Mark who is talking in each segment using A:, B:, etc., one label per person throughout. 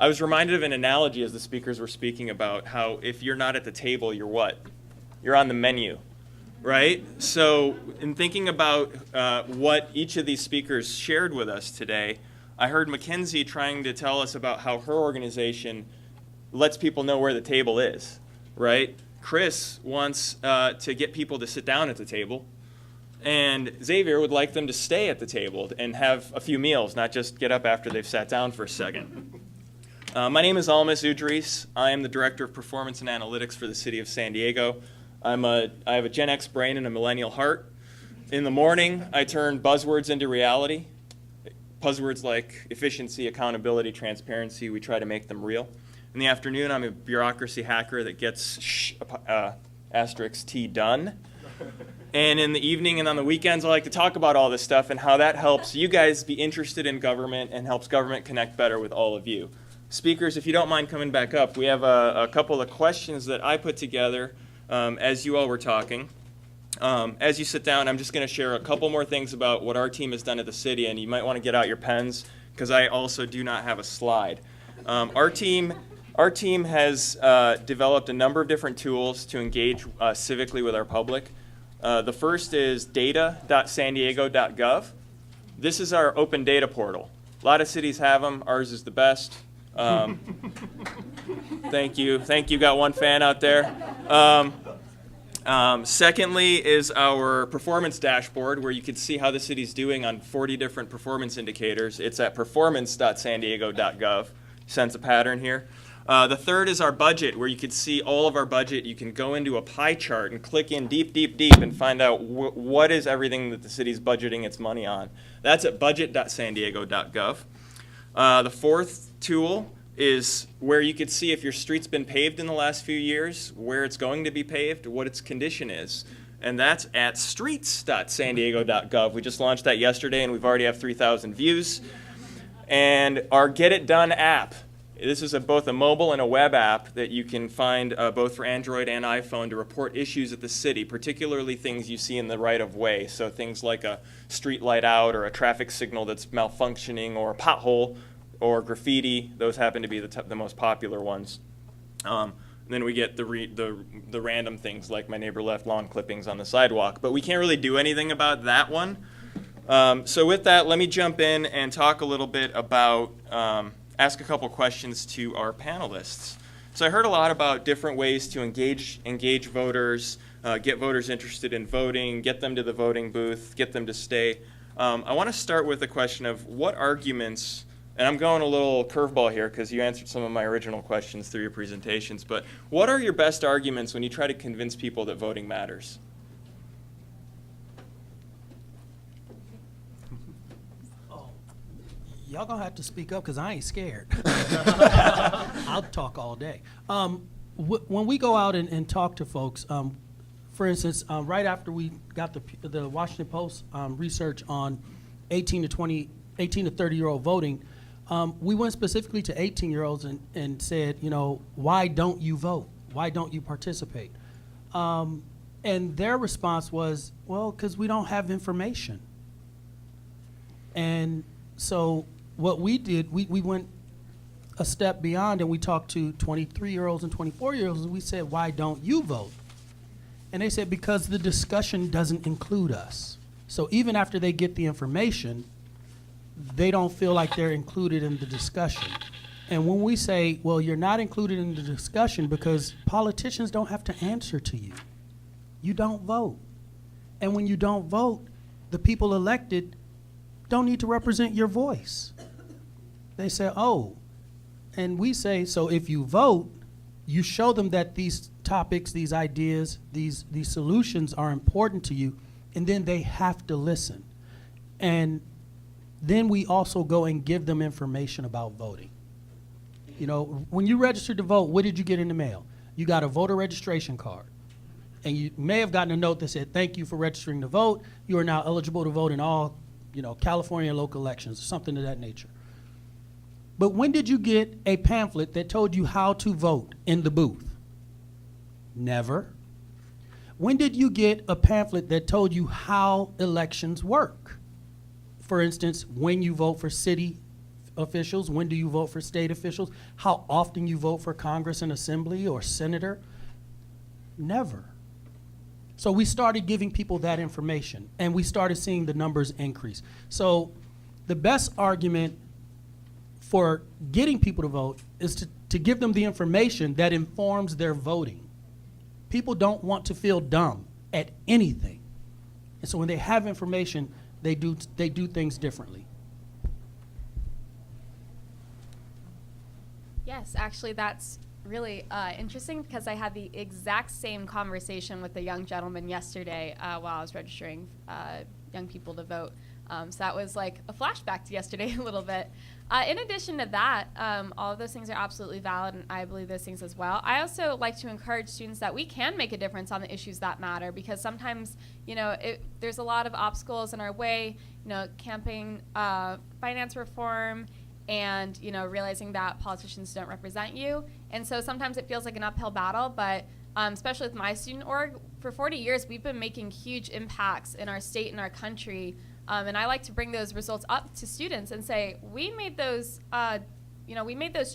A: I was reminded of an analogy as the speakers were speaking about how if you're not at the table, you're what? You're on the menu, right? So in thinking about what each of these speakers shared with us today, I heard McKenzie trying to tell us about how her organization lets people know where the table is, right? Chris wants to get people to sit down at the table. And Xavier would like them to stay at the table and have a few meals, not just get up after they've sat down for a second. My name is Almis Udrys. I am the Director of Performance and Analytics for the City of San Diego. I have a Gen X brain and a millennial heart. In the morning, I turn buzzwords into reality. Buzzwords like efficiency, accountability, transparency, we try to make them real. In the afternoon, I'm a bureaucracy hacker that gets asterisk T done. And in the evening and on the weekends, I like to talk about all this stuff and how that helps you guys be interested in government and helps government connect better with all of you. Speakers, if you don't mind coming back up, we have a couple of questions that I put together as you all were talking. As you sit down, I'm just going to share a couple more things about what our team has done at the city, and you might want to get out your pens because I also do not have a slide. Our team has developed a number of different tools to engage civically with our public. The first is data.sandiego.gov. This is our open data portal. A lot of cities have them. Ours is the best. Thank you. Thank you. Got one fan out there. Secondly is our performance dashboard, where you can see how the city's doing on 40 different performance indicators. It's at performance.sandiego.gov. Sense a pattern here. The third is our budget, where you can see all of our budget. You can go into a pie chart and click in deep, deep, deep and find out what is everything that the city's budgeting its money on. That's at budget.sandiego.gov. The fourth tool is where you could see if your street's been paved in the last few years, where it's going to be paved, what its condition is. And that's at streets.sandiego.gov. We just launched that yesterday, and we've already have 3,000 views. And our Get It Done app. This is both a mobile and a web app that you can find both for Android and iPhone to report issues at the city, particularly things you see in the right-of-way. So things like a street light out or a traffic signal that's malfunctioning or a pothole or graffiti. Those happen to be the most popular ones. Then we get the random things like my neighbor left lawn clippings on the sidewalk. But we can't really do anything about that one. So with that, let me jump in and talk a little bit about ask a couple questions to our panelists. So I heard a lot about different ways to engage voters, get voters interested in voting, get them to the voting booth, get them to stay. I want to start with a question of what arguments, and I'm going a little curveball here because you answered some of my original questions through your presentations, but what are your best arguments when you try to convince people that voting matters?
B: Y'all gonna have to speak up because I ain't scared. I'll talk all day. When we go out and talk to folks, for instance, right after we got the Washington Post research on 18 to 30-year-old voting, we went specifically to 18-year-olds and said, why don't you vote? Why don't you participate? And their response was, well, because we don't have information. And so what we did, we went a step beyond and we talked to 23-year-olds and 24-year-olds and we said, why don't you vote? And they said, because the discussion doesn't include us. So even after they get the information, they don't feel like they're included in the discussion. And when we say, well, you're not included in the discussion because politicians don't have to answer to you. You don't vote. And when you don't vote, the people elected don't need to represent your voice. They say, oh, and we say, so if you vote, you show them that these topics, these ideas, these solutions are important to you, and then they have to listen. And then we also go and give them information about voting. When you registered to vote, what did you get in the mail? You got a voter registration card. And you may have gotten a note that said, thank you for registering to vote. You are now eligible to vote in all California local elections, or something of that nature. But when did you get a pamphlet that told you how to vote in the booth? Never. When did you get a pamphlet that told you how elections work? For instance, when you vote for city officials? When do you vote for state officials? How often you vote for Congress and Assembly or Senator? Never. So we started giving people that information, and we started seeing the numbers increase. So the best argument for getting people to vote is to give them the information that informs their voting. People don't want to feel dumb at anything. And so when they have information, they do things differently.
C: Yes, actually, that's really interesting because I had the exact same conversation with a young gentleman yesterday while I was registering young people to vote. So that was like a flashback to yesterday a little bit. In addition to that, all of those things are absolutely valid, and I believe those things as well. I also like to encourage students that we can make a difference on the issues that matter, because sometimes, there's a lot of obstacles in our way, campaign finance reform, and realizing that politicians don't represent you. And so sometimes it feels like an uphill battle, but especially with my student org, for 40 years we've been making huge impacts in our state and our country. And I like to bring those results up to students and say, we made those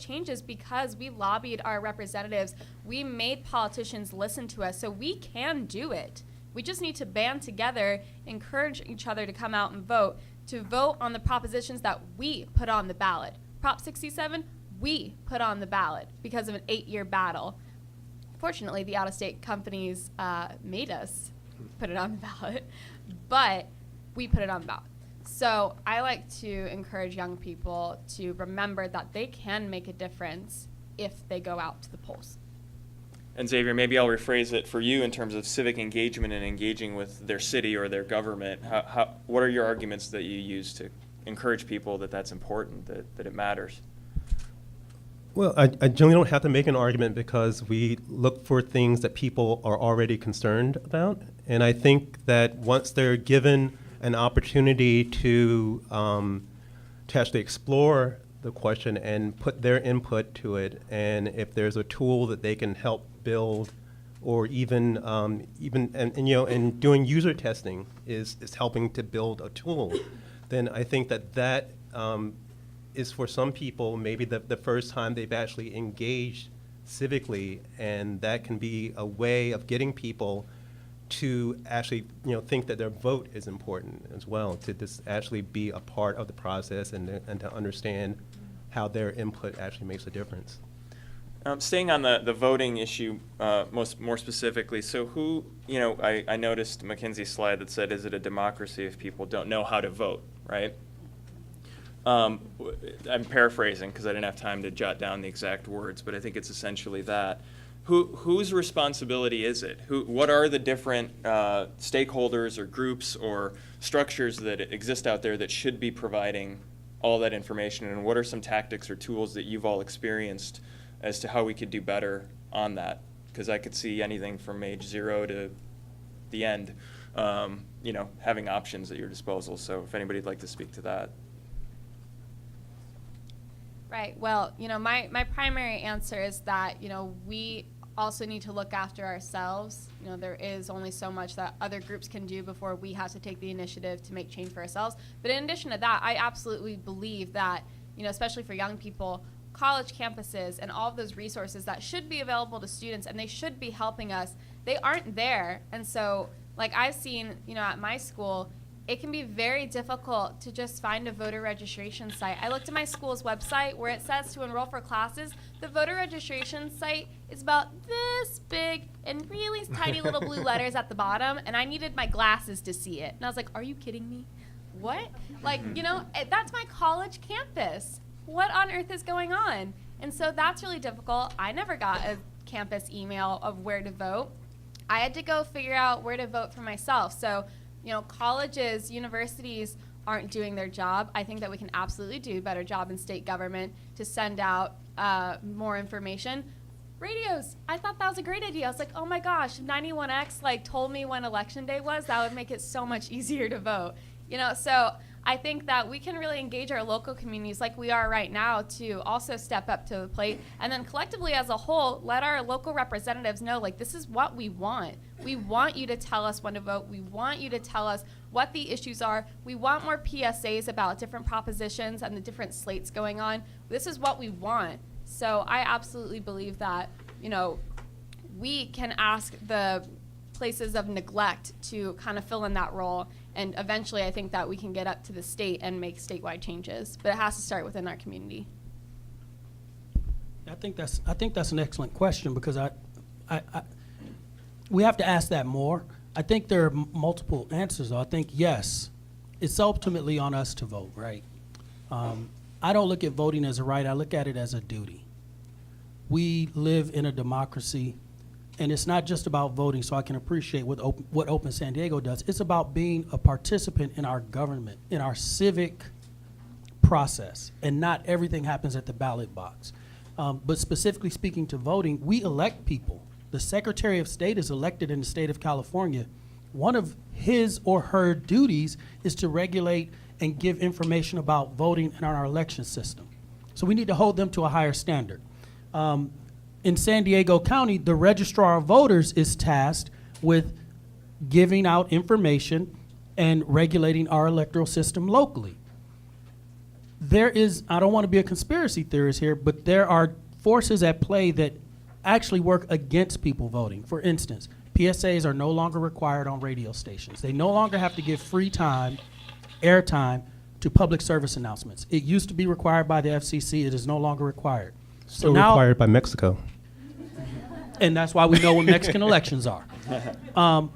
C: changes because we lobbied our representatives. We made politicians listen to us, so we can do it. We just need to band together, encourage each other to come out and vote on the propositions that we put on the ballot. Prop 67, we put on the ballot because of an 8-year battle. Fortunately, the out-of-state companies made us put it on the ballot, but we put it on the ballot. So I like to encourage young people to remember that they can make a difference if they go out to the polls.
A: And Xavier, maybe I'll rephrase it for you in terms of civic engagement and engaging with their city or their government. What are your arguments that you use to encourage people that that's important, that it matters?
D: Well, I generally don't have to make an argument because we look for things that people are already concerned about. And I think that once they're given an opportunity to actually explore the question and put their input to it, and if there's a tool that they can help build, or even doing user testing is helping to build a tool, then I think that is for some people maybe the first time they've actually engaged civically, and that can be a way of getting people to actually think that their vote is important as well, to just actually be a part of the process and to understand how their input actually makes a difference.
A: Staying on the voting issue more specifically, so who, I noticed McKenzie's slide that said, is it a democracy if people don't know how to vote, right? I'm paraphrasing because I didn't have time to jot down the exact words, but I think it's essentially that. Whose responsibility is it? What are the different stakeholders or groups or structures that exist out there that should be providing all that information, and what are some tactics or tools that you've all experienced as to how we could do better on that? Because I could see anything from age 0 to the end, having options at your disposal. So if anybody'd like to speak to that.
C: Right. Well, my primary answer is that, we also need to look after ourselves. There is only so much that other groups can do before we have to take the initiative to make change for ourselves. But in addition to that, I absolutely believe that, especially for young people, college campuses and all of those resources that should be available to students and they should be helping us, they aren't there. And so, like I've seen, at my school, it can be very difficult to just find a voter registration site. I looked at my school's website where it says to enroll for classes. The voter registration site is about this big and really tiny little blue letters at the bottom, and I needed my glasses to see it. And I was like, are you kidding me? What? That's my college campus. What on earth is going on? And so that's really difficult. I never got a campus email of where to vote. I had to go figure out where to vote for myself. So, colleges, universities aren't doing their job. I think that we can absolutely do a better job in state government to send out more information. Radios, I thought that was a great idea. I was like, oh my gosh, 91X told me when election day was. That would make it so much easier to vote. So I think that we can really engage our local communities like we are right now to also step up to the plate, and then collectively as a whole, let our local representatives know, like, this is what we want. We want you to tell us when to vote. We want you to tell us what the issues are. We want more PSAs about different propositions and the different slates going on. This is what we want. So I absolutely believe that, you know, we can ask the places of neglect to kind of fill in that role, and eventually I think that we can get up to the state and make statewide changes, but it has to start within our community.
B: I think that's an excellent question, because we have to ask that more. I think there are multiple answers, though. I think, yes, it's ultimately on us to vote, right? I don't look at voting as a right. I look at it as a duty. We live in a democracy, and it's not just about voting, so I can appreciate what Open San Diego does. It's about being a participant in our government, in our civic process, and not everything happens at the ballot box. But specifically speaking to voting, we elect people. The Secretary of State is elected in the state of California. One of his or her duties is to regulate and give information about voting in our election system. So we need to hold them to a higher standard. In San Diego County, the Registrar of Voters is tasked with giving out information and regulating our electoral system locally. There is, I don't want to be a conspiracy theorist here, but there are forces at play that actually work against people voting. For instance, PSAs are no longer required on radio stations. They no longer have to give free time, airtime to public service announcements. It used to be required by the FCC. It is no longer required.
D: Still required by Mexico.
B: And that's why we know when Mexican elections are. And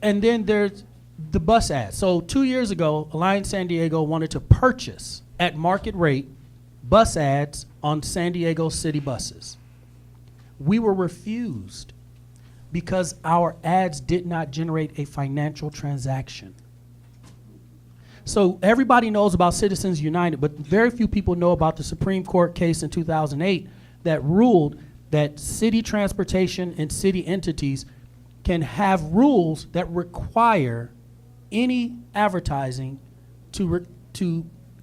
B: then there's the bus ads. So 2 years ago, Alliance San Diego wanted to purchase at market rate bus ads on San Diego city buses. We were refused because our ads did not generate a financial transaction. So everybody knows about Citizens United, but very few people know about the Supreme Court case in 2008 that ruled that city transportation and city entities can have rules that require any advertising to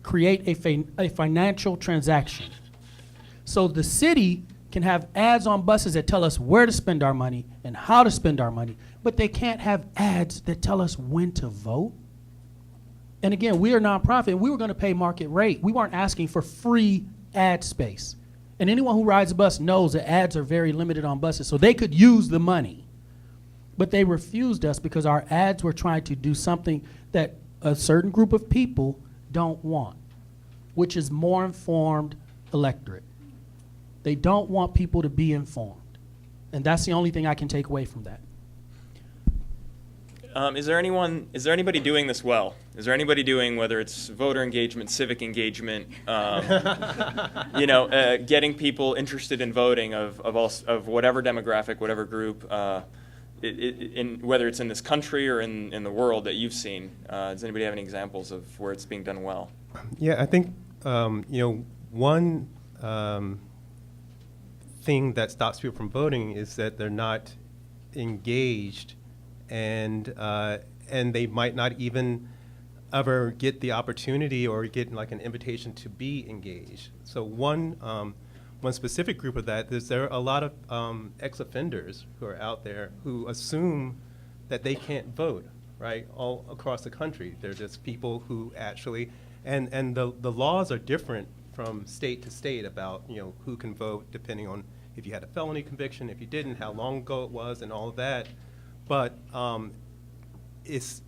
B: create a financial transaction. So the city can have ads on buses that tell us where to spend our money and how to spend our money, but they can't have ads that tell us when to vote. And again, we are a nonprofit, and we were going to pay market rate. We weren't asking for free ad space. And anyone who rides a bus knows that ads are very limited on buses, so they could use the money. But they refused us because our ads were trying to do something that a certain group of people don't want, which is more informed electorate. They don't want people to be informed. And that's the only thing I can take away from that.
A: Is there anybody doing this well? Is there anybody doing, whether it's voter engagement, civic engagement, getting people interested in voting of whatever demographic, whatever group, whether it's in this country or in the world that you've seen? Does anybody have any examples of where it's being done well?
D: Yeah, I think one thing that stops people from voting is that they're not engaged, and they might not even ever get the opportunity or get like an invitation to be engaged. So one specific group of that is there are a lot of ex-offenders who are out there who assume that they can't vote, right, all across the country. They're just people who actually, and the laws are different from state to state about who can vote depending on if you had a felony conviction, if you didn't, how long ago it was, and all of that. But it's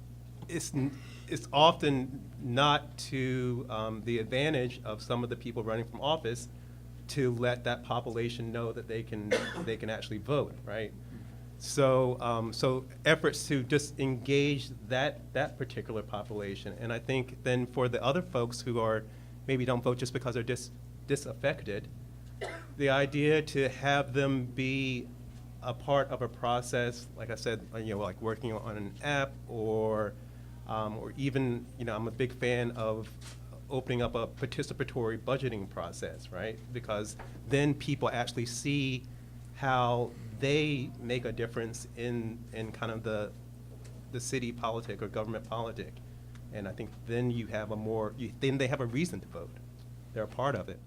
D: often not to the advantage of some of the people running from office to let that population know that they can actually vote, right? So so efforts to just engage that particular population, and I think then for the other folks who are maybe don't vote just because they're disaffected, the idea to have them be a part of a process, like I said, like working on an app or even, I'm a big fan of opening up a participatory budgeting process, right? Because then people actually see how they make a difference in kind of the the city politic or government politic. And I think then you have then they have a reason to vote. They're a part of it.